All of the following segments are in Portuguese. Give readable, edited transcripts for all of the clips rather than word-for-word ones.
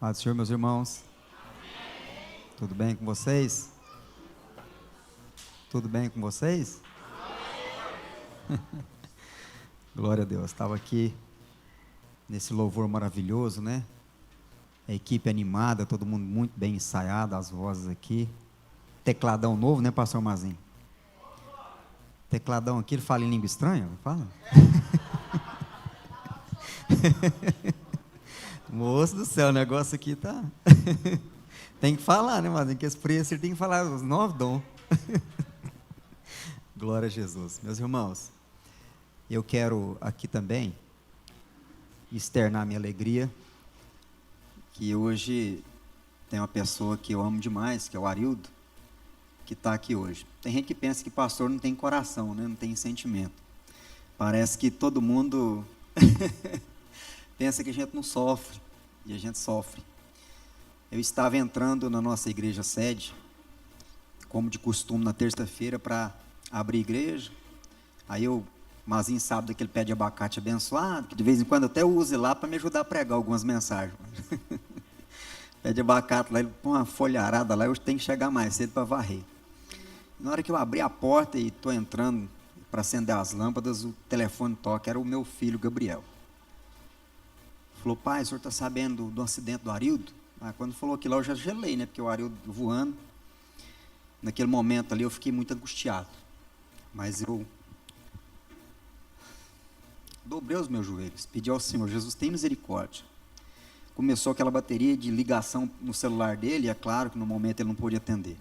Paz do Senhor, meus irmãos. Tudo bem com vocês? Tudo bem com vocês? Glória a Deus. Estava aqui nesse louvor maravilhoso, né? A equipe animada, todo mundo muito bem ensaiado, as vozes aqui. Tecladão novo, né, pastor Mazinho? Tecladão aqui, ele fala em língua estranha? Fala. Moço do céu, o negócio aqui tá... Tem que falar, né, Mazinho? Que esse preço ele tem que falar os 9 dons. Glória a Jesus. Meus irmãos, eu quero aqui também externar minha alegria, que hoje tem uma pessoa que eu amo demais, que é o Arildo, que está aqui hoje. Tem gente que pensa que pastor não tem coração, né? Não tem sentimento. Parece que todo mundo pensa que a gente não sofre, e a gente sofre. Eu estava entrando na nossa igreja sede, como de costume, na terça-feira, para abrir igreja. Aí o Mazinho sabe daquele pé de abacate abençoado, que de vez em quando eu até uso lá para me ajudar a pregar algumas mensagens. Pé de abacate lá, ele põe uma folharada lá, eu tenho que chegar mais cedo para varrer. Na hora que eu abri a porta e estou entrando para acender as lâmpadas, o telefone toca, era o meu filho Gabriel. Falou: pai, o senhor está sabendo do acidente do Arildo? Quando falou aquilo lá, eu já gelei, né? Porque o Arildo voando. Naquele momento ali eu fiquei muito angustiado. Mas eu dobrei os meus joelhos, pedi ao Senhor: Jesus, tem misericórdia. Começou aquela bateria de ligação no celular dele, e é claro que no momento ele não pôde atender.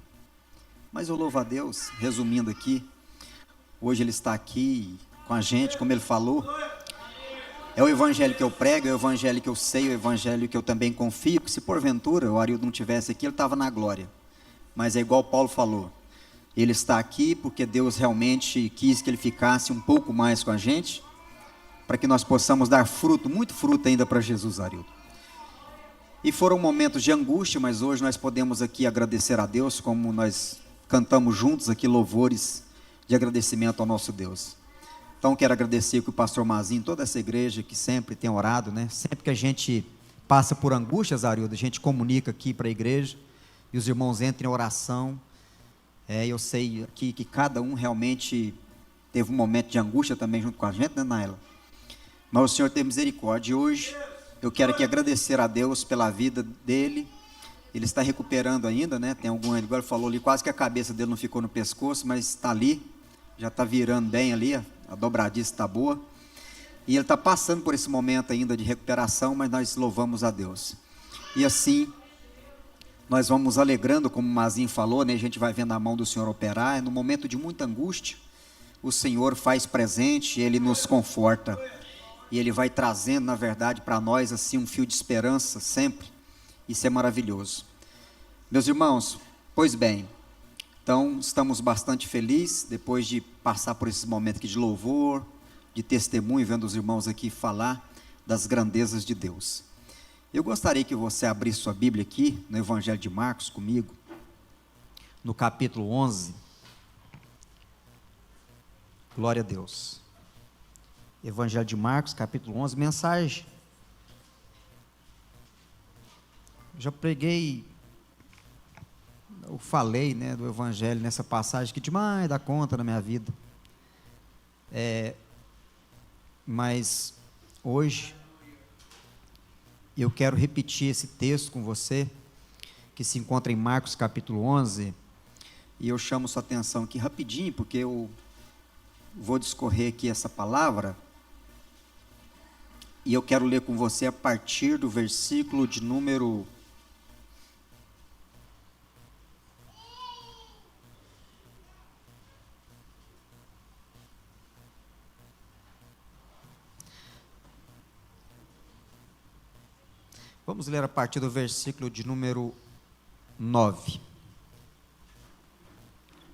Mas eu louvo a Deus, resumindo aqui, hoje ele está aqui com a gente, como ele falou. É o evangelho que eu prego, é o evangelho que eu sei, é o evangelho que eu também confio, que se porventura o Arildo não tivesse aqui, ele estava na glória. Mas é igual Paulo falou, ele está aqui porque Deus realmente quis que ele ficasse um pouco mais com a gente, para que nós possamos dar fruto, muito fruto ainda para Jesus, Arildo. E foram momentos de angústia, mas hoje nós podemos aqui agradecer a Deus, como nós cantamos juntos aqui louvores de agradecimento ao nosso Deus. Então quero agradecer que o pastor Mazinho, toda essa igreja que sempre tem orado, né? Sempre que a gente passa por angústias, Arildo, a gente comunica aqui para a igreja, e os irmãos entram em oração. Eu sei aqui que cada um realmente teve um momento de angústia também junto com a gente, né, Naila? Mas o Senhor tem misericórdia, e hoje eu quero aqui agradecer a Deus pela vida dele. Ele está recuperando ainda, né? Tem algum, ele agora falou ali, quase que a cabeça dele não ficou no pescoço, mas está ali, já está virando bem ali, a dobradiça está boa. E ele está passando por esse momento ainda de recuperação, mas nós louvamos a Deus. E assim, nós vamos alegrando, como o Mazinho falou, né? A gente vai vendo a mão do Senhor operar. É no momento de muita angústia, o Senhor faz presente, Ele nos conforta. E Ele vai trazendo, na verdade, para nós assim um fio de esperança sempre. Isso é maravilhoso. Meus irmãos, pois bem, então estamos bastante felizes, depois de passar por esses momentos aqui de louvor, de testemunho, vendo os irmãos aqui falar das grandezas de Deus. Eu gostaria que você abrisse sua Bíblia aqui, no Evangelho de Marcos comigo, no capítulo 11. Glória a Deus. Evangelho de Marcos, capítulo 11, mensagem. Já preguei, eu falei, né, do Evangelho nessa passagem que demais dá conta na minha vida. Mas hoje eu quero repetir esse texto com você, que se encontra em Marcos capítulo 11, e eu chamo sua atenção aqui rapidinho, porque eu vou discorrer aqui essa palavra, e eu quero ler com você a partir do versículo de número 9.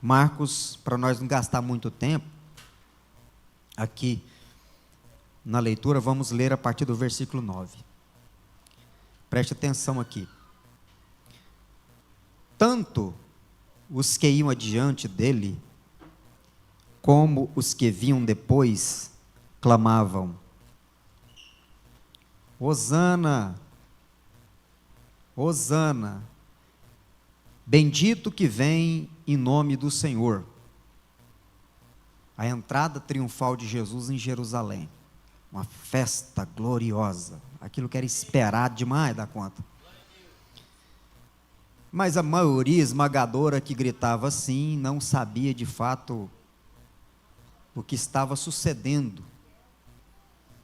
Marcos, para nós não gastar muito tempo aqui na leitura, vamos ler a partir do versículo 9. Preste atenção aqui. Tanto os que iam adiante dele, como os que vinham depois, clamavam: Hosana, Hosana, bendito que vem em nome do Senhor. A entrada triunfal de Jesus em Jerusalém, uma festa gloriosa, aquilo que era esperado demais da conta. Mas a maioria esmagadora que gritava assim não sabia de fato o que estava sucedendo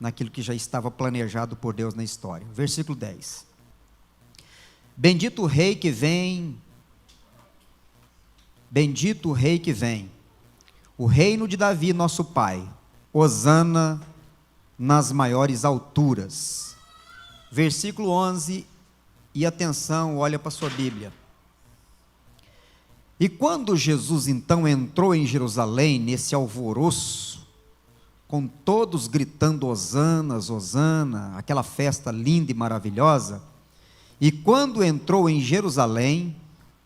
naquilo que já estava planejado por Deus na história. Versículo 10. Bendito o rei que vem, bendito o rei que vem, o reino de Davi, nosso pai, hosana nas maiores alturas. Versículo 11, e atenção, olha para a sua Bíblia. E quando Jesus então entrou em Jerusalém, nesse alvoroço, com todos gritando hosanas, hosana, aquela festa linda e maravilhosa, e quando entrou em Jerusalém,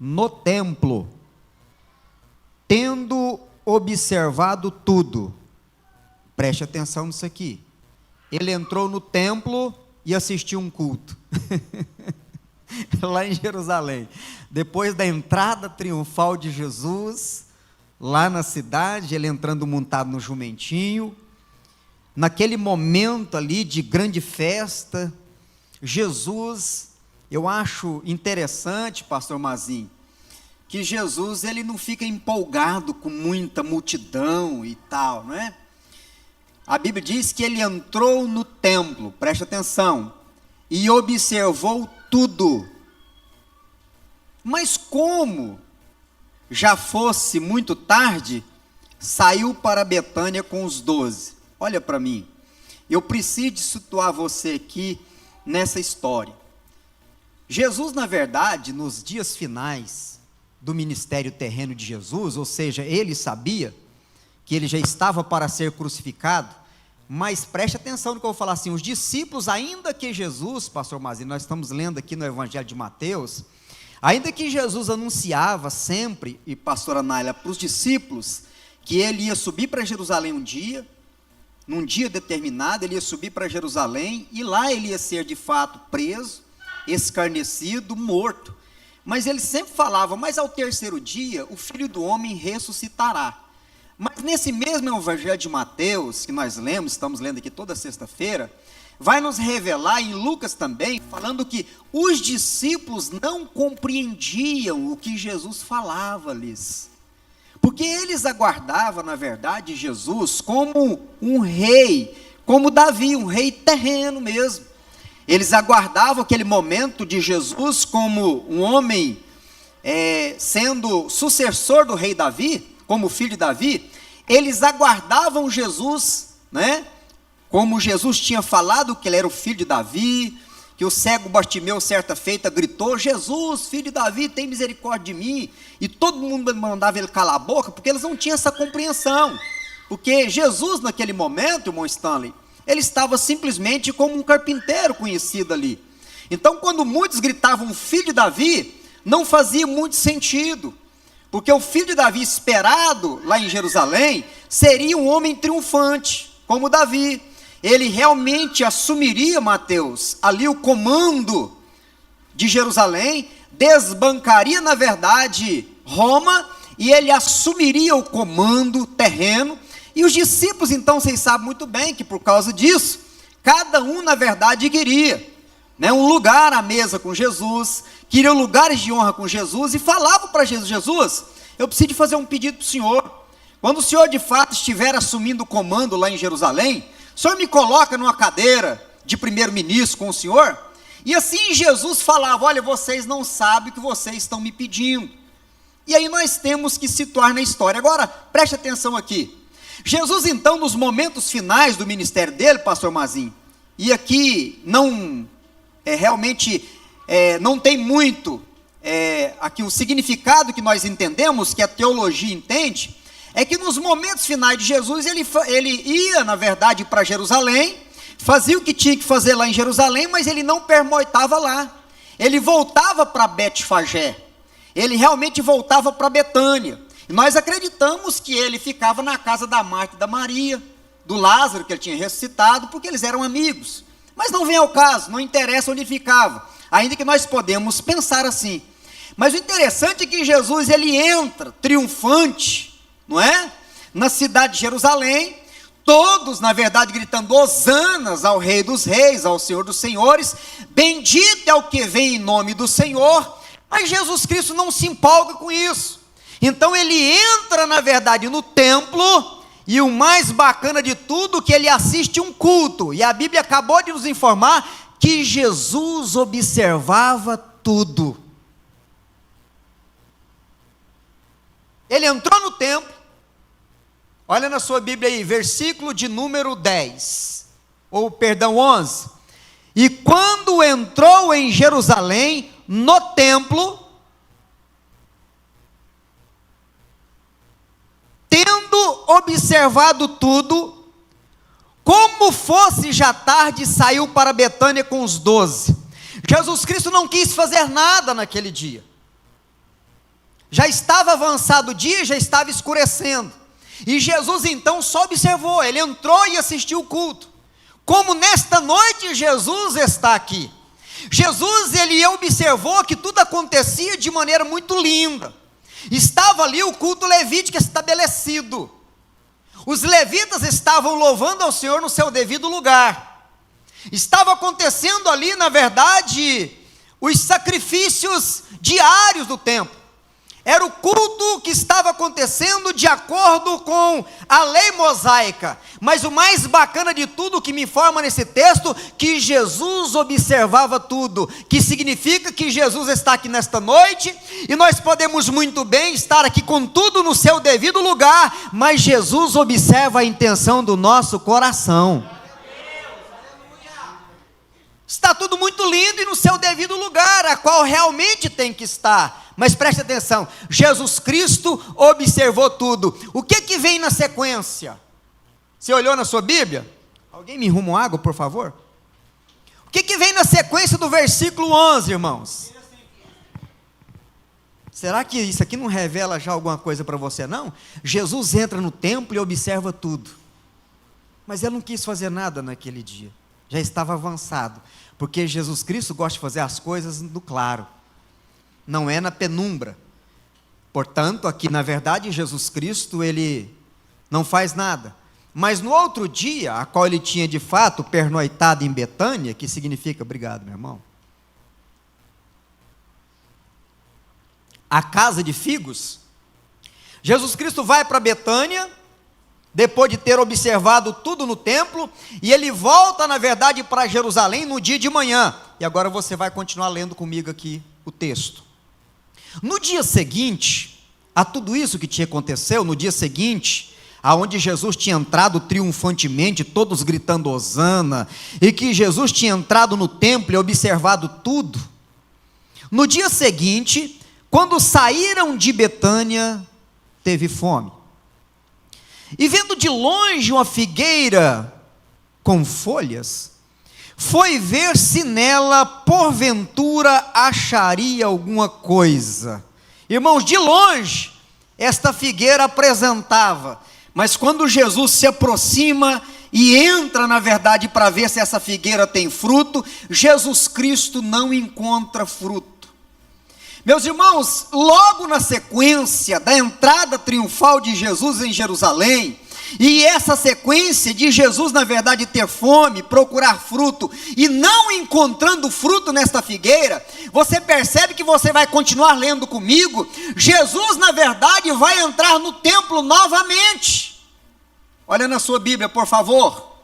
no templo, tendo observado tudo, preste atenção nisso aqui, ele entrou no templo e assistiu um culto, lá em Jerusalém, depois da entrada triunfal de Jesus, lá na cidade, ele entrando montado no jumentinho, naquele momento ali de grande festa, Jesus, eu acho interessante, pastor Mazinho, que Jesus, ele não fica empolgado com muita multidão e tal, não é? A Bíblia diz que ele entrou no templo, preste atenção, e observou tudo. Mas como já fosse muito tarde, saiu para Betânia com os 12. Olha para mim, eu preciso situar você aqui nessa história. Jesus, na verdade, nos dias finais do ministério terreno de Jesus, ou seja, ele sabia que ele já estava para ser crucificado, mas preste atenção no que eu vou falar assim, os discípulos, ainda que Jesus, pastor Mazinho, nós estamos lendo aqui no Evangelho de Mateus, ainda que Jesus anunciava sempre, e pastora Nália, para os discípulos, que ele ia subir para Jerusalém um dia, num dia determinado, ele ia subir para Jerusalém, e lá ele ia ser de fato preso, escarnecido, morto, mas ele sempre falava, mas ao terceiro dia, o Filho do Homem ressuscitará. Mas nesse mesmo Evangelho de Mateus, que nós lemos, estamos lendo aqui toda sexta-feira, vai nos revelar, em Lucas também, falando que os discípulos não compreendiam o que Jesus falava-lhes, porque eles aguardavam, na verdade, Jesus como um rei, como Davi, um rei terreno mesmo. Eles aguardavam aquele momento de Jesus como um homem, sendo sucessor do rei Davi, como filho de Davi. Eles aguardavam Jesus, né? Como Jesus tinha falado que ele era o filho de Davi, que o cego Bartimeu certa feita gritou, Jesus, filho de Davi, tem misericórdia de mim, e todo mundo mandava ele calar a boca, porque eles não tinham essa compreensão, porque Jesus naquele momento, irmão Stanley, ele estava simplesmente como um carpinteiro conhecido ali. Então quando muitos gritavam filho de Davi, não fazia muito sentido, porque o filho de Davi esperado lá em Jerusalém, seria um homem triunfante, como Davi. Ele realmente assumiria, Mateus, ali o comando de Jerusalém, desbancaria na verdade Roma, e ele assumiria o comando terreno, e os discípulos então, vocês sabem muito bem que por causa disso, cada um na verdade queria, né, um lugar à mesa com Jesus, queriam lugares de honra com Jesus, e falavam para Jesus, Jesus, eu preciso de fazer um pedido para o Senhor, quando o Senhor de fato estiver assumindo o comando lá em Jerusalém, o Senhor me coloca numa cadeira de primeiro-ministro com o Senhor, e assim Jesus falava, olha, vocês não sabem o que vocês estão me pedindo, e aí nós temos que situar na história. Agora, preste atenção aqui, Jesus então nos momentos finais do ministério dele, pastor Mazinho, e aqui não, realmente, não tem muito, aqui o significado que nós entendemos, que a teologia entende, é que nos momentos finais de Jesus, ele ia, na verdade, para Jerusalém, fazia o que tinha que fazer lá em Jerusalém, mas ele não pernoitava lá, ele voltava para Betfagé, ele realmente voltava para Betânia, e nós acreditamos que ele ficava na casa da Marta e da Maria, do Lázaro, que ele tinha ressuscitado, porque eles eram amigos, mas não vem ao caso, não interessa onde ele ficava, ainda que nós podemos pensar assim. Mas o interessante é que Jesus, ele entra triunfante, não é? Na cidade de Jerusalém, todos, na verdade, gritando hosanas ao Rei dos Reis, ao Senhor dos Senhores, bendito é o que vem em nome do Senhor. Mas Jesus Cristo não se empolga com isso. Então ele entra, na verdade, no templo, e o mais bacana de tudo, que ele assiste um culto, e a Bíblia acabou de nos informar que Jesus observava tudo. Ele entrou no templo, olha na sua Bíblia aí, versículo de número 10, ou perdão, 11, e quando entrou em Jerusalém, no templo, tendo observado tudo, como fosse já tarde, saiu para Betânia com os 12. Jesus Cristo não quis fazer nada naquele dia. Já estava avançado o dia, já estava escurecendo. E Jesus então só observou, ele entrou e assistiu o culto. Como nesta noite Jesus está aqui. Jesus, ele observou que tudo acontecia de maneira muito linda. Estava ali o culto levítico estabelecido. Os levitas estavam louvando ao Senhor no seu devido lugar. Estava acontecendo ali, na verdade, os sacrifícios diários do templo. Era o culto que estava acontecendo de acordo com a lei mosaica. Mas o mais bacana de tudo, que me informa nesse texto, que Jesus observava tudo. Que significa que Jesus está aqui nesta noite, e nós podemos muito bem estar aqui com tudo no seu devido lugar, mas Jesus observa a intenção do nosso coração. Está tudo muito lindo e no seu devido lugar, a qual realmente tem que estar. Mas preste atenção, Jesus Cristo observou tudo. O que vem na sequência? Você olhou na sua Bíblia? Alguém me arruma água, por favor? O que vem na sequência do versículo 11, irmãos? Será que isso aqui não revela já alguma coisa para você, não? Jesus entra no templo e observa tudo. Mas ele não quis fazer nada naquele dia. Já estava avançado. Porque Jesus Cristo gosta de fazer as coisas no claro. Não é na penumbra. Portanto, aqui na verdade, Jesus Cristo, ele não faz nada. Mas no outro dia, a qual ele tinha de fato pernoitado em Betânia, que significa, obrigado meu irmão, a casa de figos, Jesus Cristo vai para Betânia, depois de ter observado tudo no templo, e ele volta na verdade para Jerusalém no dia de manhã. E agora você vai continuar lendo comigo aqui o texto. No dia seguinte, a tudo isso que tinha acontecido, no dia seguinte, aonde Jesus tinha entrado triunfantemente, todos gritando hosana, e que Jesus tinha entrado no templo e observado tudo, no dia seguinte, quando saíram de Betânia, teve fome. E vendo de longe uma figueira com folhas, foi ver se nela, porventura, acharia alguma coisa. Irmãos, de longe, esta figueira apresentava, mas quando Jesus se aproxima e entra, na verdade, para ver se essa figueira tem fruto, Jesus Cristo não encontra fruto. Meus irmãos, logo na sequência da entrada triunfal de Jesus em Jerusalém, e essa sequência de Jesus, na verdade, ter fome, procurar fruto, e não encontrando fruto nesta figueira, você percebe que você vai continuar lendo comigo, Jesus, na verdade, vai entrar no templo novamente. Olha na sua Bíblia, por favor,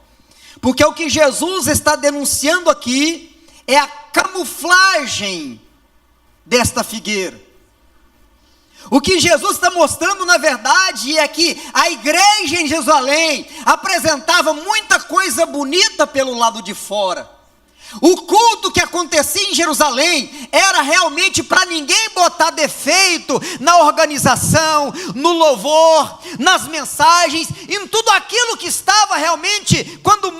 porque o que Jesus está denunciando aqui, é a camuflagem desta figueira. O que Jesus está mostrando na verdade é que a igreja em Jerusalém apresentava muita coisa bonita pelo lado de fora. O culto que acontecia em Jerusalém era realmente para ninguém botar defeito na organização, no louvor, nas mensagens, em tudo aquilo que estava realmente, quando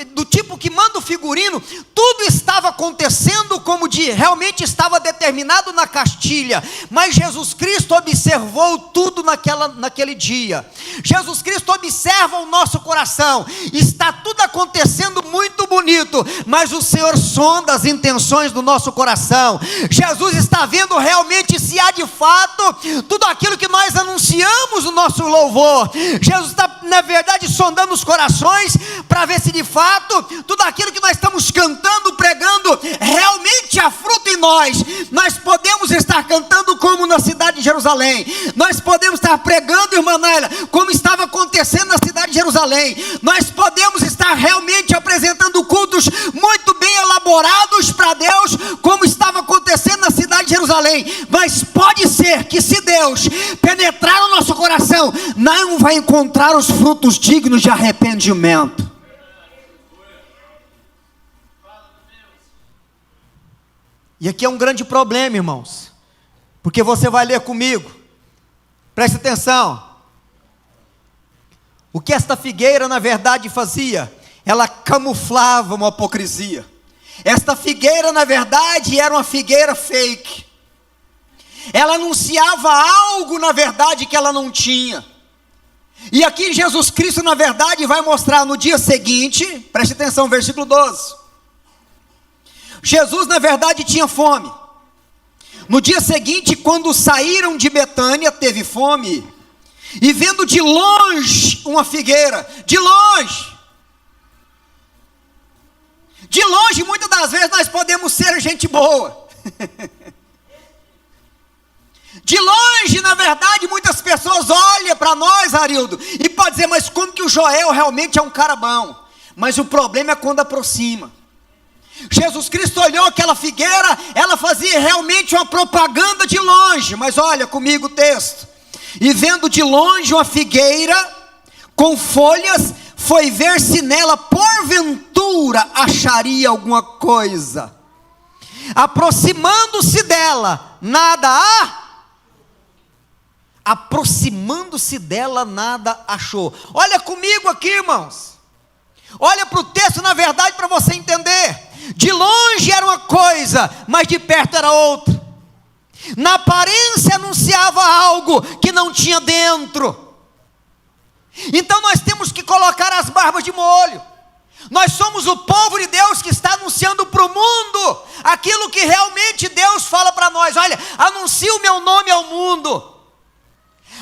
do tipo que manda o figurino, tudo estava acontecendo como realmente estava determinado na cartilha, mas Jesus Cristo observou tudo naquele dia. Jesus Cristo observa o nosso coração, está tudo acontecendo muito bonito, mas o Senhor sonda as intenções do nosso coração. Jesus está vendo realmente se há de fato tudo aquilo que nós anunciamos no nosso louvor. Jesus está, na verdade, sondando os corações para ver se de fato tudo aquilo que nós estamos cantando, pregando, realmente há fruto em nós. Nós podemos estar cantando como na cidade de Jerusalém, nós podemos estar pregando, irmã Naila, como estava acontecendo na cidade de Jerusalém, nós podemos estar realmente apresentando cultos muito bem elaborados para Deus, como estava acontecendo na cidade de Jerusalém, mas pode ser que se Deus penetrar no nosso coração, não vai encontrar os frutos dignos de arrependimento. E aqui é um grande problema, irmãos, porque você vai ler comigo, preste atenção, o que esta figueira na verdade fazia? Ela camuflava uma hipocrisia. Esta figueira na verdade era uma figueira fake, ela anunciava algo na verdade que ela não tinha. E aqui Jesus Cristo na verdade vai mostrar no dia seguinte, preste atenção, versículo 12, Jesus na verdade tinha fome. No dia seguinte, quando saíram de Betânia, teve fome, e vendo de longe uma figueira, de longe, muitas das vezes nós podemos ser gente boa, de longe, na verdade, muitas pessoas olham para nós, Arildo, e podem dizer, mas como que o Joel realmente é um cara bom? Mas o problema é quando aproxima. Jesus Cristo olhou aquela figueira, ela fazia realmente uma propaganda de longe, mas olha comigo o texto, e vendo de longe uma figueira com folhas, foi ver se nela porventura acharia alguma coisa. Aproximando-se dela, nada achou. Olha comigo aqui, irmãos, olha para o texto na verdade para você entender. De longe era uma coisa, mas de perto era outra. Na aparência anunciava algo que não tinha dentro. Então nós temos que colocar as barbas de molho. Nós somos o povo de Deus que está anunciando para o mundo aquilo que realmente Deus fala para nós. Olha, anuncie o meu nome ao mundo,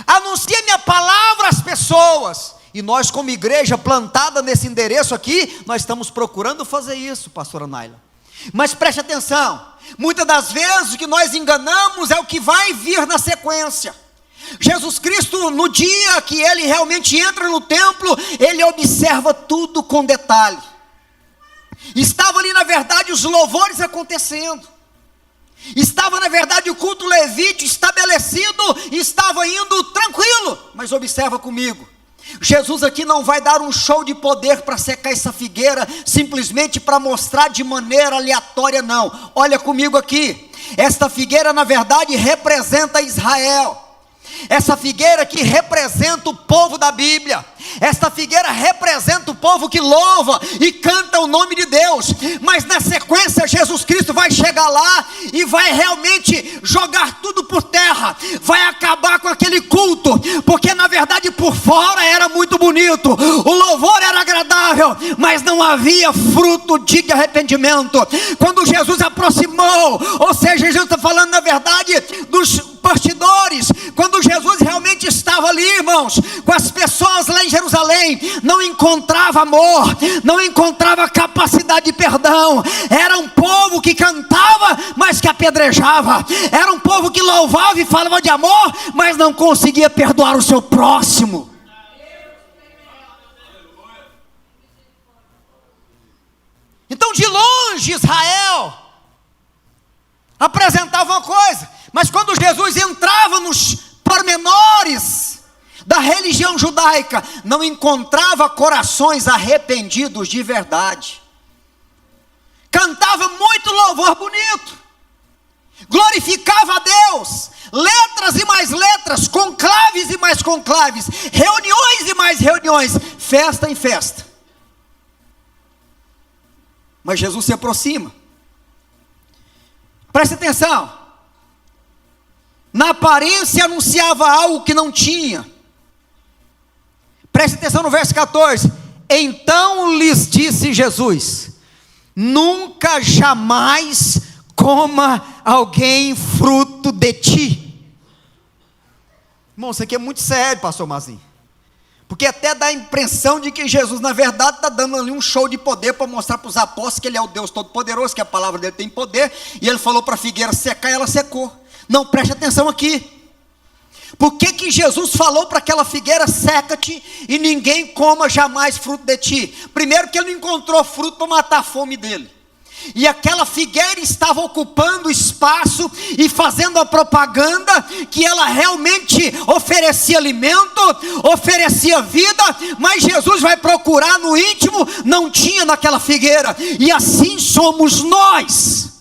anuncie a minha palavra às pessoas. E nós, como igreja plantada nesse endereço aqui, nós estamos procurando fazer isso, pastora Naila. Mas preste atenção, muitas das vezes o que nós enganamos é o que vai vir na sequência. Jesus Cristo, no dia que ele realmente entra no templo, ele observa tudo com detalhe. Estava ali na verdade os louvores acontecendo, estava na verdade o culto levítico estabelecido, estava indo tranquilo, mas observa comigo, Jesus aqui não vai dar um show de poder para secar essa figueira, simplesmente para mostrar de maneira aleatória, não. Olha comigo aqui, esta figueira na verdade representa Israel. Essa figueira que representa o povo da Bíblia, esta figueira representa o povo que louva e canta o nome de Deus, mas na sequência Jesus Cristo vai chegar lá e vai realmente jogar tudo por terra, vai acabar com aquele culto, porque na verdade por fora era muito bonito, o louvor era agradável, mas não havia fruto de arrependimento. Quando Jesus aproximou, ou seja, Jesus está falando na verdade dos bastidores, quando Jesus realmente estava ali, irmãos, com as pessoas lá em Jerusalém, não encontrava amor, não encontrava capacidade de perdão. Era um povo que cantava, mas que apedrejava. Era um povo que louvava e falava de amor, mas não conseguia perdoar o seu próximo. Então, de longe, Israel apresentava uma coisa, mas quando Jesus entrava nos pormenores da religião judaica, não encontrava corações arrependidos de verdade. Cantava muito louvor bonito, Deus, letras e mais letras, conclaves e mais conclaves, reuniões e mais reuniões, festa em festa. Mas Jesus se aproxima. Preste atenção. Na aparência anunciava algo que não tinha. Preste atenção no verso 14. Então lhes disse Jesus: nunca jamais coma alguém fruto de ti. Irmão, isso aqui é muito sério, pastor Mazinho. Porque até dá a impressão de que Jesus, na verdade, está dando ali um show de poder para mostrar para os apóstolos que ele é o Deus Todo-Poderoso, que a palavra dele tem poder, e ele falou para a figueira secar e ela secou. Não, preste atenção aqui. Por que Jesus falou para aquela figueira, seca-te e ninguém coma jamais fruto de ti? Primeiro que ele não encontrou fruto para matar a fome dele. E aquela figueira estava ocupando espaço e fazendo a propaganda que ela realmente oferecia alimento, oferecia vida, mas Jesus vai procurar no íntimo, não tinha naquela figueira. E assim somos nós.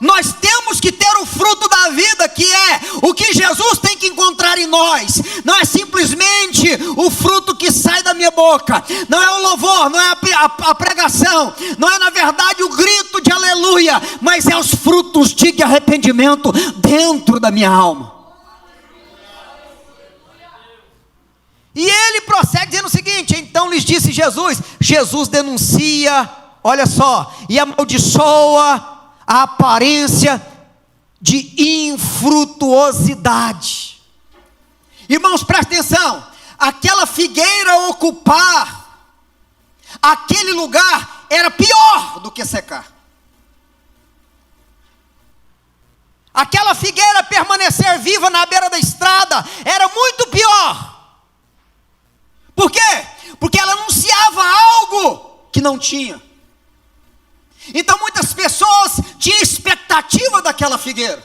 Nós temos que ter o fruto da vida, que é o que Jesus tem que encontrar em nós. Não é simplesmente o fruto que sai da minha boca, não é o louvor, não é a pregação, não é na verdade o grito de aleluia, mas é os frutos de arrependimento dentro da minha alma. E ele prossegue dizendo o seguinte: então lhes disse Jesus denuncia, olha só, e amaldiçoa a aparência de infrutuosidade. Irmãos, presta atenção. Aquela figueira ocupar aquele lugar era pior do que secar. Aquela figueira permanecer viva na beira da estrada era muito pior. Por quê? Porque ela anunciava algo que não tinha. Então muitas pessoas tinham expectativa daquela figueira,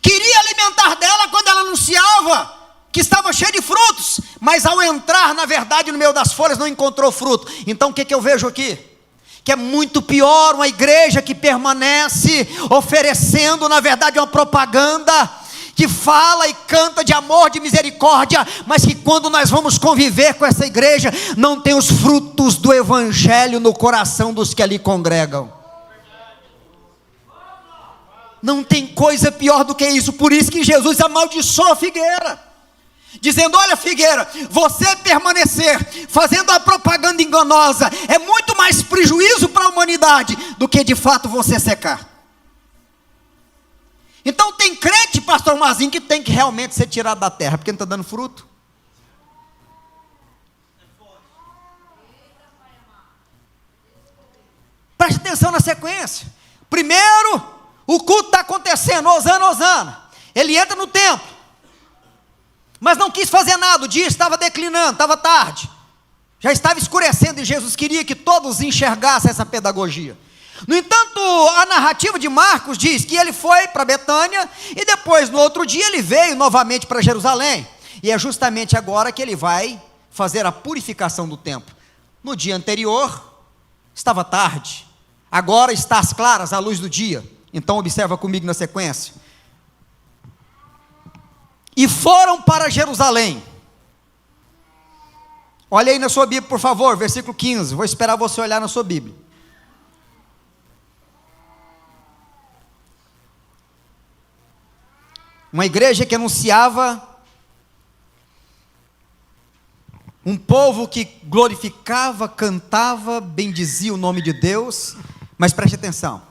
queria alimentar dela quando ela anunciava que estava cheia de frutos, mas ao entrar na verdade no meio das folhas não encontrou fruto. Então o que eu vejo aqui? Que é muito pior uma igreja que permanece oferecendo na verdade uma propaganda, que fala e canta de amor, de misericórdia, mas que quando nós vamos conviver com essa igreja, não tem os frutos do evangelho no coração dos que ali congregam. Não tem coisa pior do que isso. Por isso que Jesus amaldiçoou a figueira, dizendo: olha figueira, você permanecer fazendo a propaganda enganosa é muito mais prejuízo para a humanidade do que de fato você secar. Então tem crente, pastor Mazinho, que tem que realmente ser tirado da terra, porque não está dando fruto. Preste atenção na sequência. Primeiro, o culto está acontecendo, Hosana, Hosana. Ele entra no templo, mas não quis fazer nada, o dia estava declinando, estava tarde, já estava escurecendo, e Jesus queria que todos enxergassem essa pedagogia. No entanto, a narrativa de Marcos diz que ele foi para Betânia, e depois no outro dia ele veio novamente para Jerusalém, e é justamente agora que ele vai fazer a purificação do templo. No dia anterior, estava tarde, agora está às claras, à luz do dia. Então observa comigo na sequência. E foram para Jerusalém. Olha aí na sua Bíblia, por favor, versículo 15, vou esperar você olhar na sua Bíblia. Uma igreja que anunciava um povo que glorificava, cantava, bendizia o nome de Deus, mas preste atenção.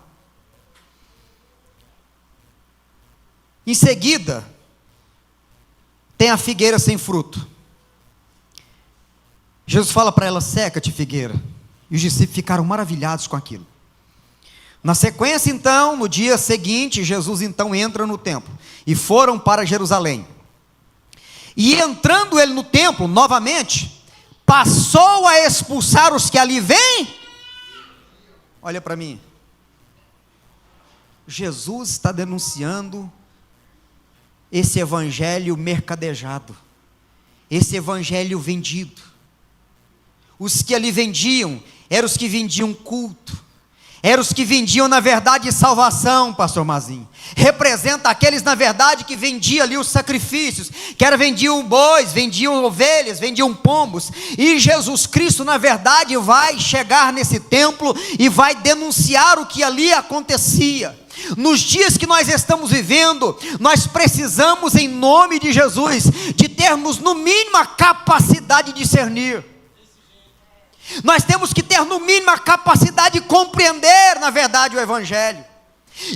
Em seguida, tem a figueira sem fruto. Jesus fala para ela: seca-te, figueira. E os discípulos ficaram maravilhados com aquilo. Na sequência, então, no dia seguinte, Jesus então entra no templo, e foram para Jerusalém. E entrando ele no templo, novamente, passou a expulsar os que ali vêm. Olha para mim. Jesus está denunciando esse evangelho mercadejado, esse evangelho vendido. Os que ali vendiam, eram os que vendiam culto, Eram os que vendiam, na verdade, salvação, pastor Mazinho. Representa aqueles, na verdade, que vendiam ali os sacrifícios, vendiam bois, vendiam ovelhas, vendiam pombos. E Jesus Cristo, na verdade, vai chegar nesse templo e vai denunciar o que ali acontecia. Nos dias que nós estamos vivendo, nós precisamos, em nome de Jesus, de termos no mínimo a capacidade de discernir. Nós temos que ter no mínimo a capacidade de compreender, na verdade, o Evangelho.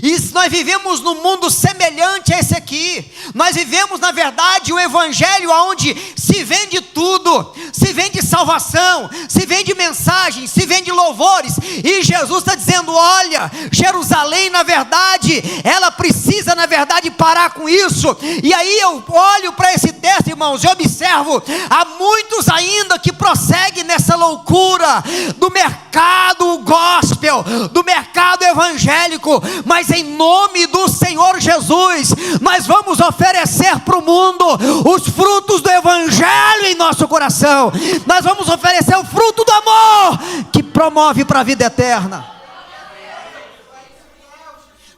E nós vivemos num mundo semelhante a esse aqui. Nós vivemos, na verdade, o Evangelho onde se vende tudo, se vende salvação, se vende mensagem, se vende louvores. E Jesus está dizendo: olha, Jerusalém, na verdade, ela precisa, na verdade, parar com isso. E aí eu olho para esse texto, irmãos, e observo, há muitos ainda que prosseguem nessa loucura do mercado gospel, do mercado evangélico. Mas em nome do Senhor Jesus, nós vamos oferecer para o mundo os frutos do Evangelho em nosso coração. Nós vamos oferecer o fruto do amor, que promove para a vida eterna.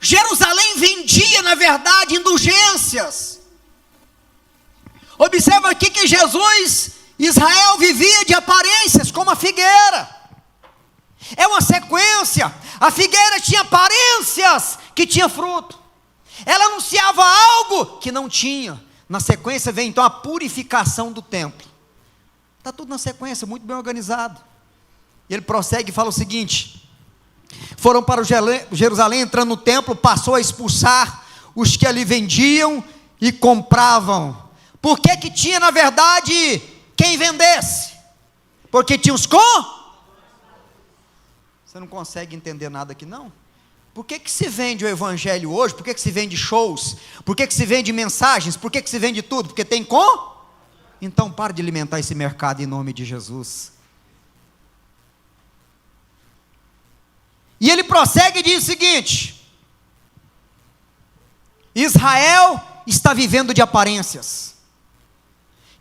Jerusalém vendia, na verdade, indulgências. Observa aqui que Israel vivia de aparências, como a figueira. É uma sequência. A figueira tinha aparências que tinha fruto. Ela anunciava algo que não tinha. Na sequência vem então a purificação do templo. Está tudo na sequência, muito bem organizado. E ele prossegue e fala o seguinte: foram para Jerusalém, entrando no templo, passou a expulsar os que ali vendiam e compravam. Por que tinha, na verdade, quem vendesse? Porque tinha os Você não consegue entender nada aqui, não? Por que se vende o Evangelho hoje? Por que se vende shows? Por que se vende mensagens? Por que se vende tudo? Porque tem Então pare de alimentar esse mercado em nome de Jesus. E ele prossegue e diz o seguinte: Israel está vivendo de aparências,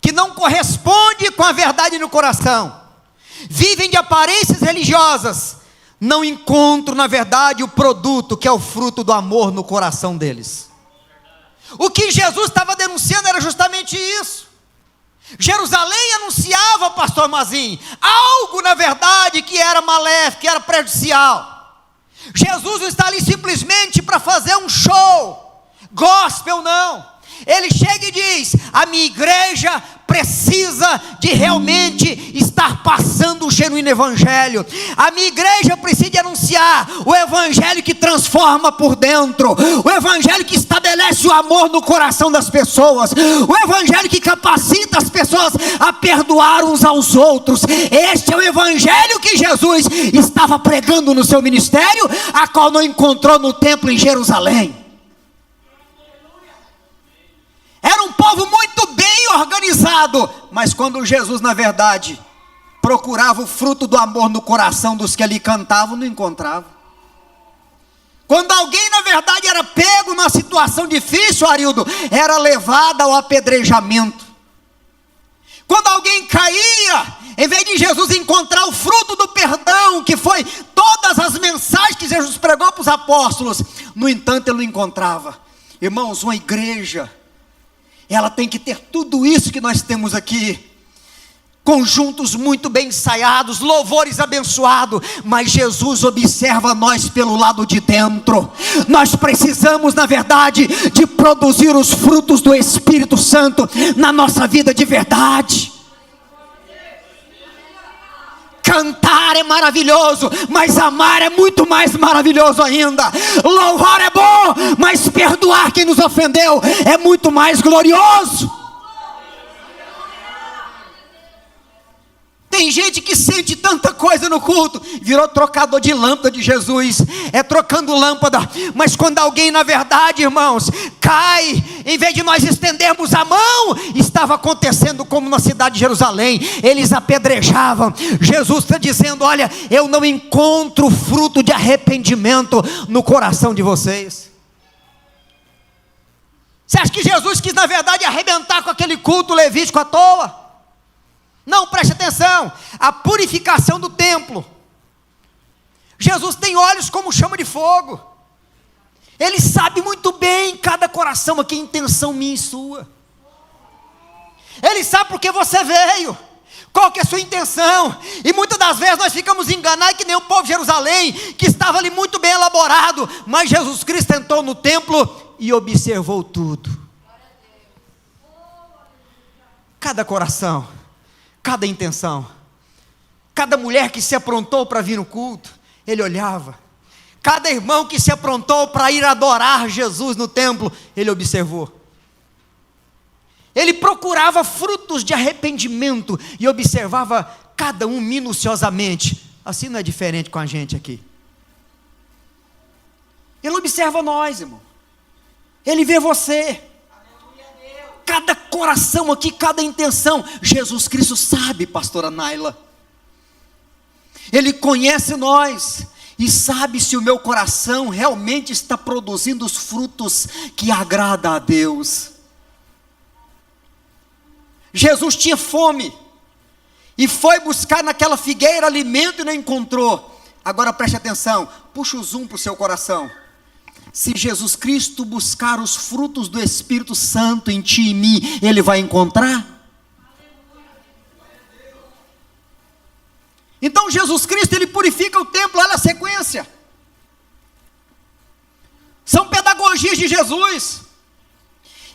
que não corresponde com a verdade no coração. Vivem de aparências religiosas, não encontro, na verdade, o produto que é o fruto do amor no coração deles. O que Jesus estava denunciando era justamente isso. Jerusalém anunciava, pastor Mazinho, algo, na verdade, que era maléfico, que era prejudicial. Jesus não está ali simplesmente para fazer um show, gospel não. Ele chega e diz: a minha igreja precisa de realmente estar passando o genuíno evangelho. A minha igreja precisa de anunciar o evangelho que transforma por dentro, o evangelho que estabelece o amor no coração das pessoas, o evangelho que capacita as pessoas a perdoar uns aos outros. Este é o evangelho que Jesus estava pregando no seu ministério, a qual não encontrou no templo em Jerusalém. Era um povo muito bem organizado, mas quando Jesus, na verdade, procurava o fruto do amor no coração dos que ali cantavam, não encontrava. Quando alguém, na verdade, era pego numa situação difícil, Arildo, era levado ao apedrejamento. Quando alguém caía, em vez de Jesus encontrar o fruto do perdão, que foi todas as mensagens que Jesus pregou para os apóstolos, no entanto, ele não encontrava. Irmãos, uma igreja, ela tem que ter tudo isso que nós temos aqui: conjuntos muito bem ensaiados, louvores abençoados, mas Jesus observa nós pelo lado de dentro. Nós precisamos, na verdade, de produzir os frutos do Espírito Santo na nossa vida de verdade. Cantar é maravilhoso, mas amar é muito mais maravilhoso ainda. Louvar é bom, mas perdoar quem nos ofendeu é muito mais glorioso. Tem gente que sente tanta coisa no culto, virou trocador de lâmpada de Jesus, é trocando lâmpada. Mas quando alguém, na verdade, irmãos, cai, em vez de nós estendermos a mão, estava acontecendo como na cidade de Jerusalém, eles apedrejavam. Jesus está dizendo: olha, eu não encontro fruto de arrependimento no coração de vocês. Você acha que Jesus quis, na verdade, arrebentar com aquele culto levítico à toa? Não, preste atenção, a purificação do templo. Jesus tem olhos como chama de fogo. Ele sabe muito bem cada coração aqui, intenção minha e sua. Ele sabe por que você veio, qual que é a sua intenção. E muitas das vezes nós ficamos enganados, que nem o povo de Jerusalém, que estava ali muito bem elaborado, mas Jesus Cristo entrou no templo e observou tudo. Cada coração, cada intenção, cada mulher que se aprontou para vir no culto, ele olhava. Cada irmão que se aprontou para ir adorar Jesus no templo, ele observou. Ele procurava frutos de arrependimento e observava cada um minuciosamente. Assim não é diferente com a gente aqui. Ele observa nós, irmão. Ele vê você. Cada coração aqui, cada intenção. Jesus Cristo sabe, pastora Naila. Ele conhece nós e sabe se o meu coração realmente está produzindo os frutos que agrada a Deus. Jesus tinha fome e foi buscar naquela figueira alimento e não encontrou. Agora preste atenção, puxa o zoom para o seu coração. Se Jesus Cristo buscar os frutos do Espírito Santo em ti e em mim, Ele vai encontrar? Então Jesus Cristo, Ele purifica o templo, olha a sequência. São pedagogias de Jesus.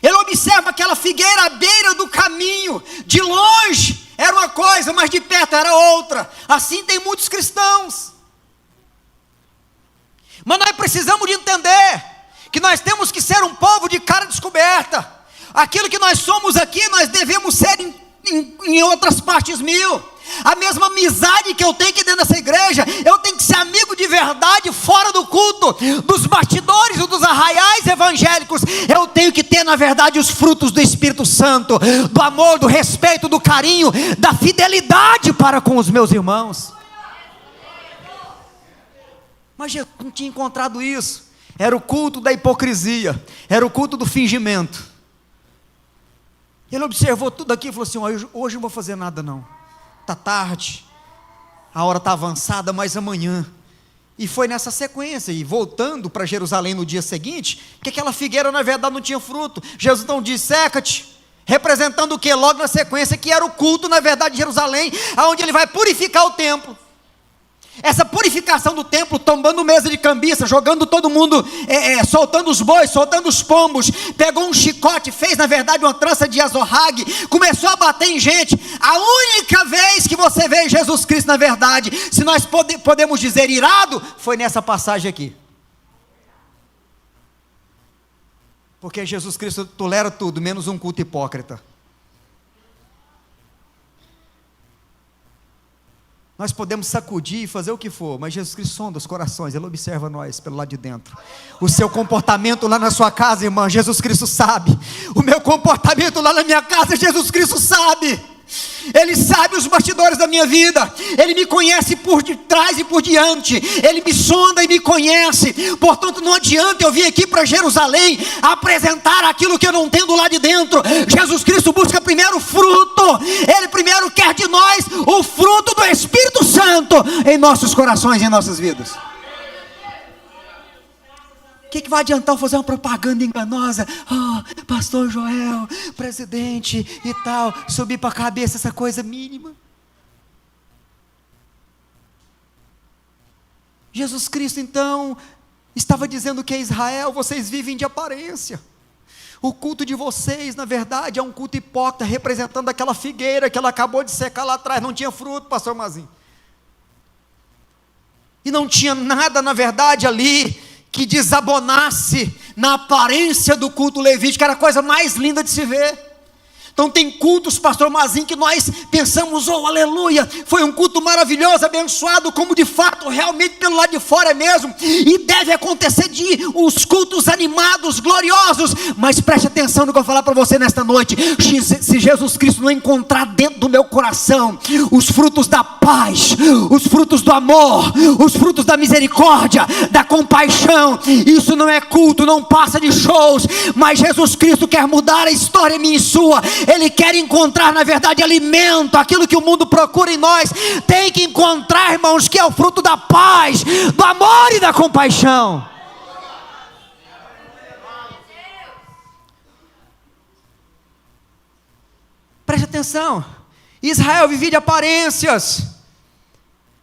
Ele observa aquela figueira à beira do caminho. De longe era uma coisa, mas de perto era outra. Assim tem muitos cristãos. Mas nós precisamos de entender que nós temos que ser um povo de cara descoberta. Aquilo que nós somos aqui, nós devemos ser em outras partes mil. A mesma amizade que eu tenho aqui dentro dessa igreja, eu tenho que ser amigo de verdade fora do culto, dos bastidores ou dos arraiais evangélicos. Eu tenho que ter na verdade os frutos do Espírito Santo, do amor, do respeito, do carinho, da fidelidade para com os meus irmãos. Mas eu não tinha encontrado isso. Era o culto da hipocrisia, era o culto do fingimento. Ele observou tudo aqui e falou assim: hoje não vou fazer nada não. Está tarde, a hora está avançada, mas amanhã. E foi nessa sequência, e voltando para Jerusalém no dia seguinte, que aquela figueira na verdade não tinha fruto. Jesus então disse: seca-te, representando o que? Logo na sequência, que era o culto na verdade de Jerusalém, onde ele vai purificar o templo. Essa purificação do templo, tombando mesa de cambiça, jogando todo mundo, soltando os bois, soltando os pombos, pegou um chicote, fez na verdade uma trança de azorrague, começou a bater em gente. A única vez que você vê Jesus Cristo na verdade, se nós podemos dizer irado, foi nessa passagem aqui. Porque Jesus Cristo tolera tudo, menos um culto hipócrita. Nós podemos sacudir e fazer o que for, mas Jesus Cristo sonda os corações, Ele observa nós pelo lado de dentro. O seu comportamento lá na sua casa, irmã, Jesus Cristo sabe. O meu comportamento lá na minha casa, Jesus Cristo sabe. Ele sabe os bastidores da minha vida. Ele me conhece por detrás e por diante. Ele me sonda e me conhece. Portanto, não adianta eu vir aqui para Jerusalém apresentar aquilo que eu não tenho do lado de dentro. Jesus Cristo busca primeiro o fruto. Ele primeiro quer de nós o fruto do Espírito Santo em nossos corações e em nossas vidas. O que vai adiantar eu fazer uma propaganda enganosa? Oh, pastor Joel, presidente e tal, subir para a cabeça essa coisa mínima. Jesus Cristo então estava dizendo que a Israel, vocês vivem de aparência. O culto de vocês, na verdade, é um culto hipócrita, representando aquela figueira que ela acabou de secar lá atrás, não tinha fruto, pastor Mazinho. E não tinha nada, na verdade, ali que desabonasse na aparência do culto levítico, era a coisa mais linda de se ver. Então tem cultos, pastor Mazinho, que nós pensamos, oh aleluia, foi um culto maravilhoso, abençoado, como de fato, realmente pelo lado de fora é mesmo, e deve acontecer os cultos animados, gloriosos, mas preste atenção no que eu vou falar para você nesta noite. Se Jesus Cristo não encontrar dentro do meu coração os frutos da paz, os frutos do amor, os frutos da misericórdia, da compaixão, isso não é culto, não passa de shows, mas Jesus Cristo quer mudar a história minha e sua. Ele quer encontrar, na verdade, alimento, aquilo que o mundo procura em nós. Tem que encontrar, irmãos, que é o fruto da paz, do amor e da compaixão. Preste atenção, Israel vivia de aparências,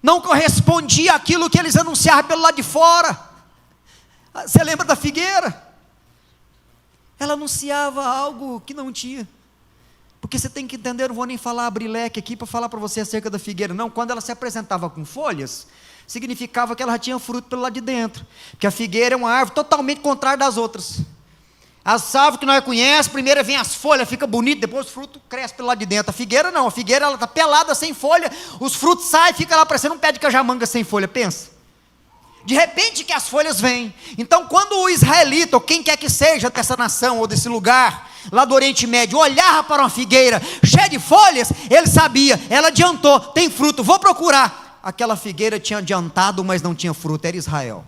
não correspondia àquilo que eles anunciavam pelo lado de fora. Você lembra da figueira? Ela anunciava algo que não tinha. Porque você tem que entender, eu não vou nem falar abrir leque aqui para falar para você acerca da figueira, não. Quando ela se apresentava com folhas, significava que ela já tinha fruto pelo lado de dentro, porque a figueira é uma árvore totalmente contrária das outras. As árvores que nós conhecemos, primeiro vem as folhas, fica bonito, depois o fruto cresce pelo lado de dentro. A figueira não, a figueira ela está pelada, sem folha, os frutos saem, fica lá parecendo um pé de cajamanga sem folha, pensa. De repente que as folhas vêm. Então quando o israelita, ou quem quer que seja dessa nação, ou desse lugar, lá do Oriente Médio, olhava para uma figueira cheia de folhas, ele sabia, ela adiantou, tem fruto, vou procurar. Aquela figueira tinha adiantado, mas não tinha fruto, era Israel.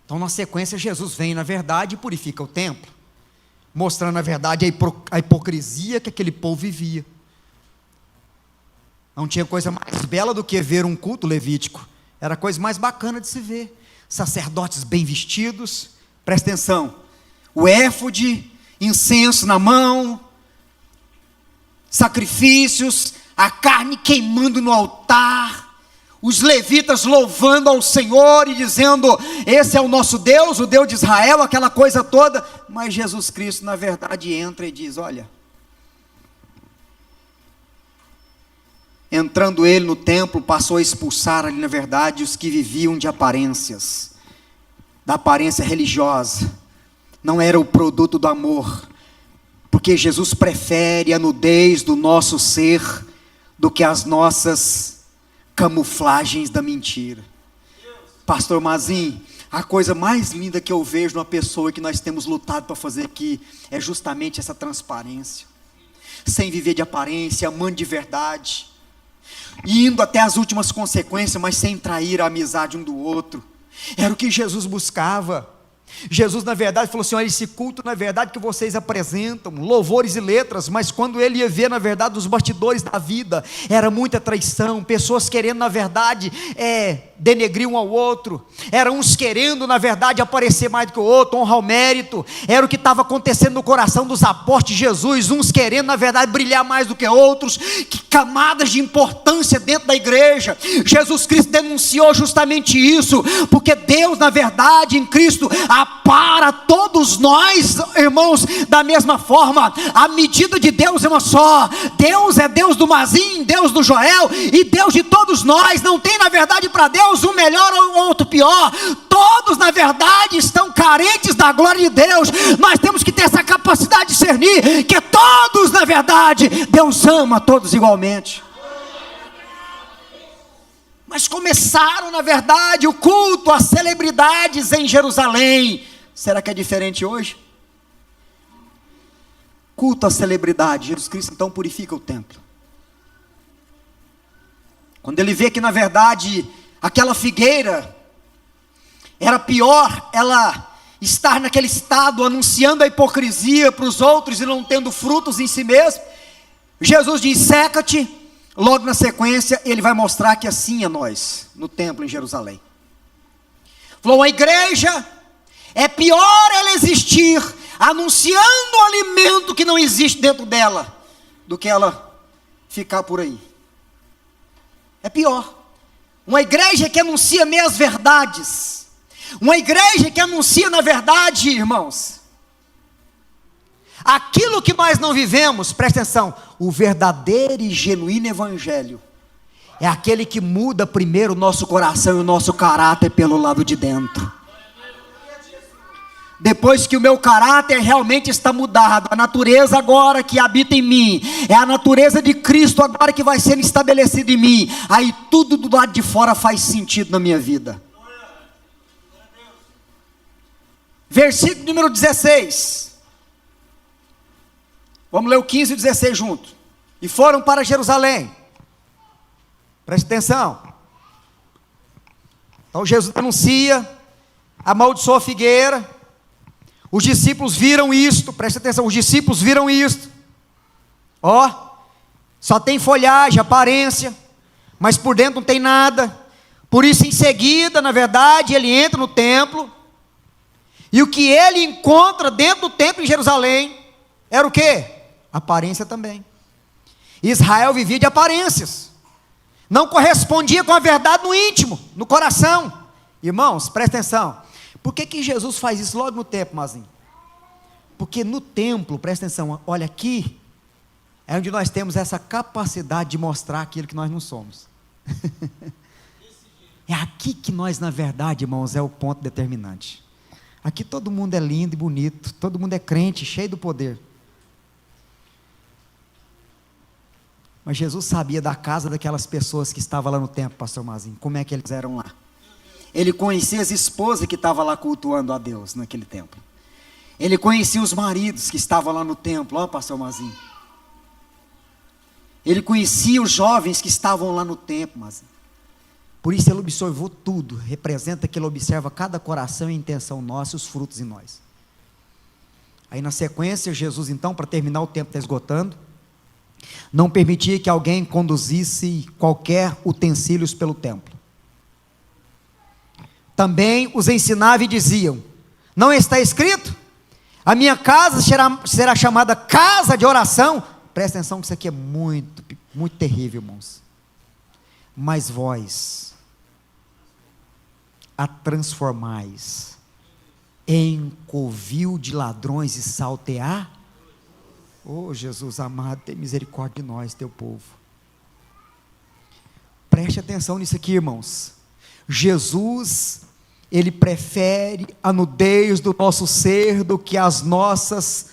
Então, na sequência, Jesus vem, na verdade, e purifica o templo, mostrando, na verdade, a hipocrisia que aquele povo vivia. Não tinha coisa mais bela do que ver um culto levítico, era a coisa mais bacana de se ver. Sacerdotes bem vestidos, presta atenção, o éfode, incenso na mão, sacrifícios, a carne queimando no altar, os levitas louvando ao Senhor e dizendo, esse é o nosso Deus, o Deus de Israel, aquela coisa toda. Mas Jesus Cristo, na verdade, entra e diz, olha, entrando ele no templo, passou a expulsar ali, na verdade, os que viviam de aparências, da aparência religiosa. Não era o produto do amor, porque Jesus prefere a nudez do nosso ser do que as nossas camuflagens da mentira. Pastor Mazin, a coisa mais linda que eu vejo numa pessoa que nós temos lutado para fazer aqui é justamente essa transparência, sem viver de aparência, amando de verdade, indo até as últimas consequências, mas sem trair a amizade um do outro. Era o que Jesus buscava. Jesus, na verdade, falou assim, olha, esse culto, na verdade, que vocês apresentam, louvores e letras, mas quando ele ia ver, na verdade, os bastidores da vida, era muita traição, pessoas querendo, na verdade, denegrir um ao outro, eram uns querendo, na verdade, aparecer mais do que o outro, honrar o mérito, era o que estava acontecendo no coração dos apóstolos de Jesus, uns querendo, na verdade, brilhar mais do que outros, que camadas de importância dentro da igreja. Jesus Cristo denunciou justamente isso, porque Deus, na verdade, em Cristo, para todos nós, irmãos, da mesma forma. A medida de Deus é uma só. Deus é Deus do Mazin, Deus do Joel e Deus de todos nós. Não tem, na verdade, para Deus um melhor ou outro pior. Todos, na verdade, estão carentes da glória de Deus. Nós temos que ter essa capacidade de discernir que todos, na verdade, Deus ama todos igualmente. Mas começaram, na verdade, o culto às celebridades em Jerusalém. Será que é diferente hoje? Culto às celebridades. Jesus Cristo então purifica o templo. Quando ele vê que, na verdade, aquela figueira era pior, ela estar naquele estado, anunciando a hipocrisia para os outros e não tendo frutos em si mesmo, Jesus diz, seca-te. Logo na sequência, ele vai mostrar que assim é nós, no templo em Jerusalém. Falou, a igreja, é pior ela existir, anunciando o alimento que não existe dentro dela, do que ela ficar por aí. É pior. Uma igreja que anuncia meias verdades, uma igreja que anuncia, na verdade, irmãos, aquilo que nós não vivemos, presta atenção, o verdadeiro e genuíno evangelho, é aquele que muda primeiro o nosso coração e o nosso caráter pelo lado de dentro. Depois que o meu caráter realmente está mudado, a natureza agora que habita em mim, é a natureza de Cristo agora que vai sendo estabelecida em mim, aí tudo do lado de fora faz sentido na minha vida. Versículo número 16. Vamos ler o 15 e o 16 junto. E foram para Jerusalém. Preste atenção. Então Jesus anuncia, amaldiçoa a figueira. Os discípulos viram isto, preste atenção, os discípulos viram isto. Ó, só tem folhagem, aparência, mas por dentro não tem nada. Por isso, em seguida, na verdade, ele entra no templo, e o que ele encontra dentro do templo em Jerusalém, era o quê? Aparência também. Israel vivia de aparências, não correspondia com a verdade no íntimo, no coração. Irmãos, presta atenção. Por que Jesus faz isso logo no templo, Mazinho? Porque no templo, presta atenção, olha aqui, é onde nós temos essa capacidade de mostrar aquilo que nós não somos. É aqui que nós, na verdade, irmãos, é o ponto determinante. Aqui todo mundo é lindo e bonito, todo mundo é crente, cheio do poder. Mas Jesus sabia da casa daquelas pessoas que estavam lá no templo, pastor Mazinho, como é que eles eram lá. Ele conhecia as esposas que estavam lá cultuando a Deus naquele templo. Ele conhecia os maridos que estavam lá no templo, ó, pastor Mazinho. Ele conhecia os jovens que estavam lá no templo, Mazinho. Por isso ele observou tudo, representa que ele observa cada coração e intenção nossa e os frutos em nós. Aí na sequência, Jesus então, para terminar, o tempo está esgotando, não permitia que alguém conduzisse qualquer utensílios pelo templo. Também os ensinava e diziam, não está escrito? A minha casa será chamada casa de oração. Presta atenção que isso aqui é muito, muito terrível, irmãos. Mas vós a transformais em covil de ladrões e saltear. Oh Jesus amado, tem misericórdia de nós, teu povo. Preste atenção nisso aqui, irmãos. Jesus, ele prefere a nudez do nosso ser do que as nossas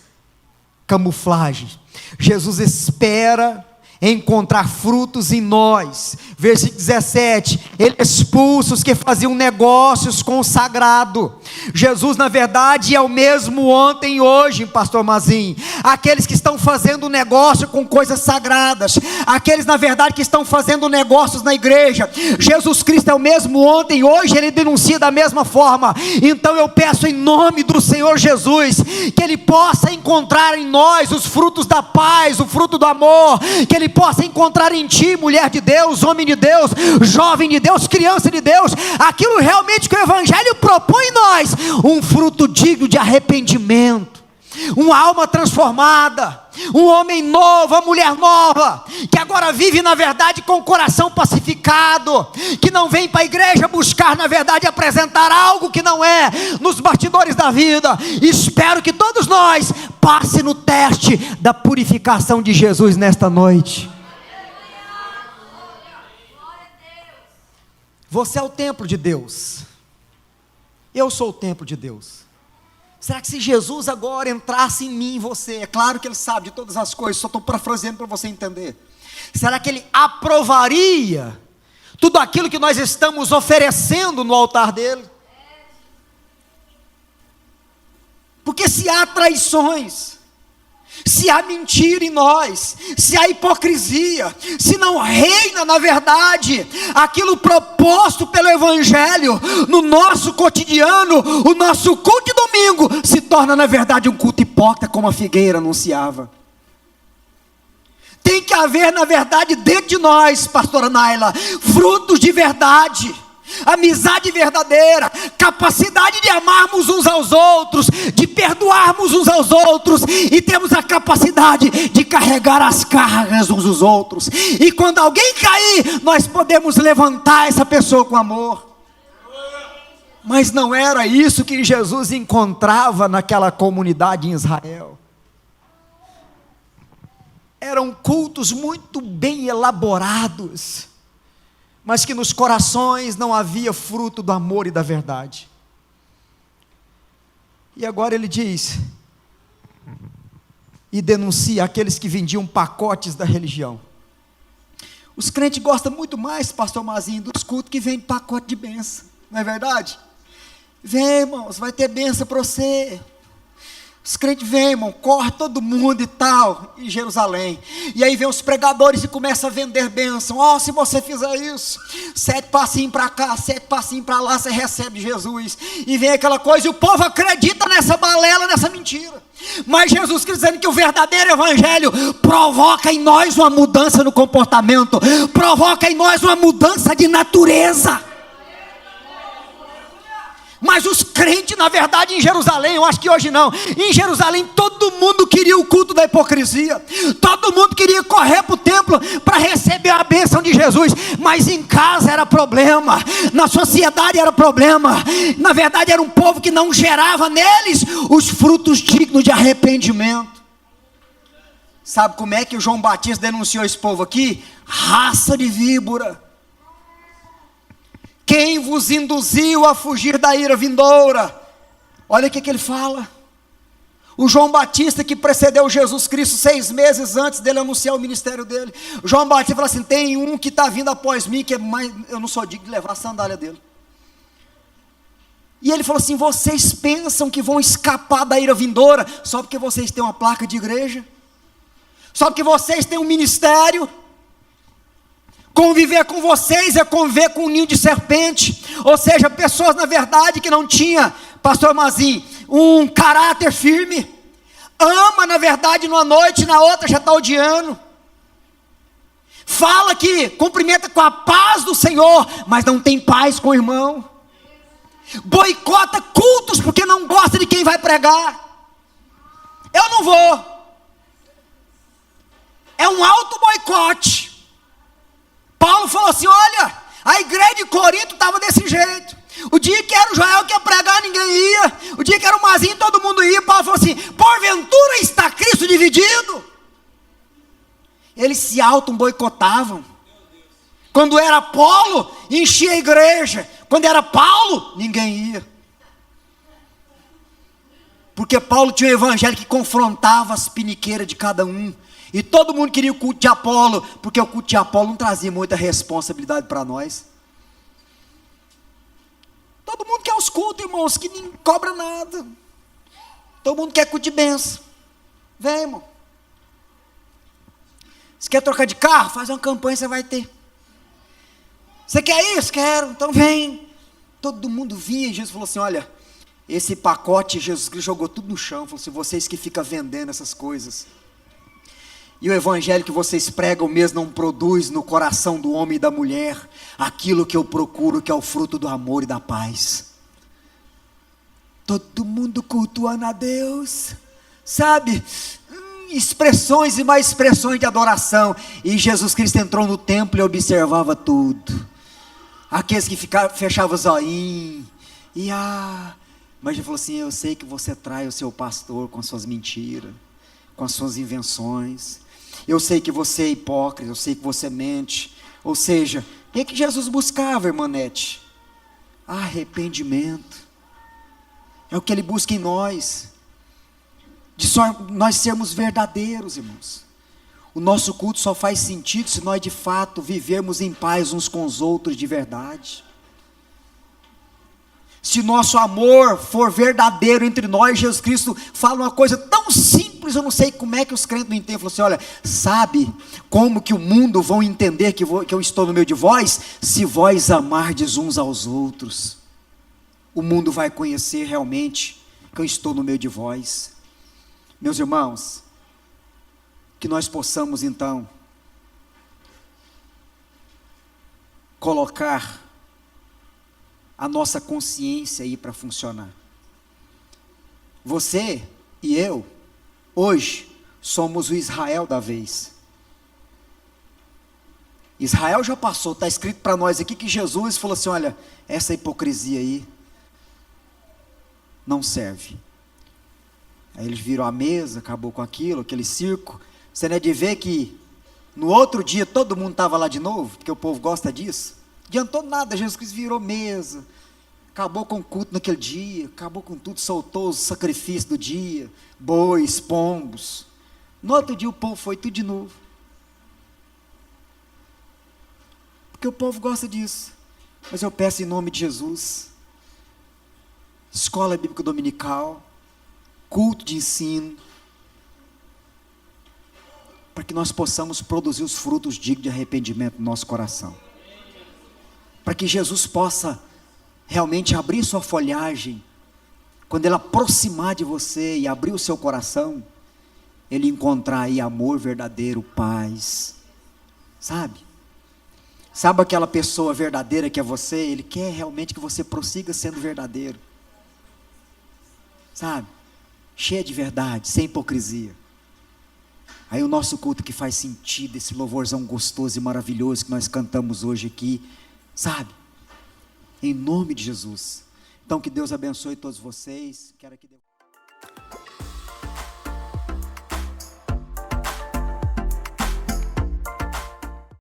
camuflagens. Jesus espera encontrar frutos em nós. Versículo 17, ele expulsa os que faziam negócios com o sagrado. Jesus na verdade é o mesmo ontem e hoje, pastor Mazinho. Aqueles que estão fazendo negócio com coisas sagradas, aqueles na verdade que estão fazendo negócios na igreja, Jesus Cristo é o mesmo ontem e hoje, ele denuncia da mesma forma. Então eu peço em nome do Senhor Jesus, que ele possa encontrar em nós os frutos da paz, o fruto do amor, que ele possa encontrar em ti, mulher de Deus, homem de Deus, jovem de Deus, criança de Deus, aquilo realmente que o Evangelho propõe em nós, um fruto digno de arrependimento, uma alma transformada, um homem novo, uma mulher nova, que agora vive na verdade com o coração pacificado, que não vem para a igreja buscar na verdade apresentar algo que não é, nos bastidores da vida. Espero que todos nós passem no teste da purificação de Jesus nesta noite. Você é o templo de Deus, eu sou o templo de Deus. Será que se Jesus agora entrasse em mim, em você, é claro que ele sabe de todas as coisas, só estou parafraseando para você entender, será que ele aprovaria tudo aquilo que nós estamos oferecendo no altar dele? Porque se há traições, se há mentira em nós, se há hipocrisia, se não reina na verdade aquilo proposto pelo Evangelho no nosso cotidiano, o nosso culto de domingo se torna na verdade um culto hipócrita, como a figueira anunciava. Tem que haver na verdade dentro de nós, pastora Naila, frutos de verdade, amizade verdadeira, capacidade de amarmos uns aos outros, de perdoarmos uns aos outros, e temos a capacidade de carregar as cargas uns dos outros, e quando alguém cair, nós podemos levantar essa pessoa com amor. Mas não era isso que Jesus encontrava naquela comunidade em Israel. Eram cultos muito bem elaborados, mas que nos corações não havia fruto do amor e da verdade. E agora ele diz, e denuncia aqueles que vendiam pacotes da religião. Os crentes gostam muito mais, pastor Mazinho, dos cultos que vendem pacote de bênção, não é verdade? Vem, irmãos, vai ter bênção para você. Os crentes vêm, irmão, corre todo mundo e tal, em Jerusalém. E aí vem os pregadores e começam a vender bênção. Se você fizer isso, 7 passinhos para cá, 7 passinhos para lá, você recebe Jesus. E vem aquela coisa, e o povo acredita nessa balela, nessa mentira. Mas Jesus Cristo dizendo que o verdadeiro evangelho provoca em nós uma mudança no comportamento, provoca em nós uma mudança de natureza. Mas os crentes, na verdade, em Jerusalém, eu acho que hoje não, em Jerusalém todo mundo queria o culto da hipocrisia, todo mundo queria correr para o templo para receber a bênção de Jesus, mas em casa era problema, na sociedade era problema, na verdade era um povo que não gerava neles os frutos dignos de arrependimento. Sabe como é que o João Batista denunciou esse povo aqui? Raça de víbora. Quem vos induziu a fugir da ira vindoura? Olha o que ele fala. O João Batista, que precedeu Jesus Cristo 6 meses antes dele anunciar o ministério dele. O João Batista fala assim: tem um que está vindo após mim, que é mais, eu não sou digno de levar a sandália dele. E ele falou assim: vocês pensam que vão escapar da ira vindoura só porque vocês têm uma placa de igreja? Só porque vocês têm um ministério? Conviver com vocês é conviver com um ninho de serpente. Ou seja, pessoas na verdade que não tinha, pastor Mazinho, um caráter firme. Ama na verdade numa noite, na outra já está odiando. Fala que cumprimenta com a paz do Senhor, mas não tem paz com o irmão. Boicota cultos porque não gosta de quem vai pregar. Eu não vou. É um auto boicote. Paulo falou assim: olha, a igreja de Corinto estava desse jeito. O dia que era o Joel que ia pregar, ninguém ia. O dia que era o Mazinho, todo mundo ia. Paulo falou assim: porventura está Cristo dividido? Eles se auto-boicotavam. Quando era Apolo, enchia a igreja. Quando era Paulo, ninguém ia. Porque Paulo tinha um evangelho que confrontava as piniqueiras de cada um. E todo mundo queria o culto de Apolo, porque o culto de Apolo não trazia muita responsabilidade para nós. Todo mundo quer os cultos, irmãos, que nem cobra nada. Todo mundo quer culto de bênção. Vem, irmão. Você quer trocar de carro? Faz uma campanha, você vai ter. Você quer isso? Quero, então vem. Todo mundo vinha e Jesus falou assim: olha, esse pacote, Jesus Cristo jogou tudo no chão. Falou assim: vocês que ficam vendendo essas coisas. E o evangelho que vocês pregam mesmo não produz no coração do homem e da mulher aquilo que eu procuro, que é o fruto do amor e da paz. Todo mundo cultuando a Deus, sabe? Expressões e mais expressões de adoração. E Jesus Cristo entrou no templo e observava tudo. Aqueles que fechavam os olhinhos. Mas ele falou assim: eu sei que você trai o seu pastor com suas mentiras, com as suas invenções. Eu sei que você é hipócrita, eu sei que você mente. Ou seja, o que Jesus buscava, irmanete? Arrependimento. É o que ele busca em nós. De só nós sermos verdadeiros, irmãos. O nosso culto só faz sentido se nós de fato vivermos em paz uns com os outros de verdade. Se nosso amor for verdadeiro entre nós, Jesus Cristo fala uma coisa tão simples, eu não sei como é que os crentes não entendem. Falou assim: olha, sabe como que o mundo vão entender que eu estou no meio de vós? Se vós amardes uns aos outros, o mundo vai conhecer realmente que eu estou no meio de vós. Meus irmãos, que nós possamos então colocar a nossa consciência aí para funcionar. Você e eu, hoje, somos o Israel da vez. Israel já passou, está escrito para nós aqui que Jesus falou assim: olha, essa hipocrisia aí não serve. Aí eles viram a mesa, acabou com aquilo, aquele circo. Você não é de ver que no outro dia todo mundo estava lá de novo, porque o povo gosta disso. Adiantou nada, Jesus Cristo virou mesa, acabou com o culto naquele dia, acabou com tudo, soltou os sacrifícios do dia, bois, pombos. No outro dia o povo foi tudo de novo. Porque o povo gosta disso. Mas eu peço em nome de Jesus, escola bíblica dominical, culto de ensino, para que nós possamos produzir os frutos dignos de arrependimento no nosso coração. Para que Jesus possa realmente abrir sua folhagem, quando Ele aproximar de você e abrir o seu coração, Ele encontrar aí amor verdadeiro, paz, sabe? Sabe aquela pessoa verdadeira que é você? Ele quer realmente que você prossiga sendo verdadeiro, sabe? Cheia de verdade, sem hipocrisia. Aí o nosso culto que faz sentido, esse louvorzão gostoso e maravilhoso que nós cantamos hoje aqui, sabe? Em nome de Jesus. Então que Deus abençoe todos vocês. Quero que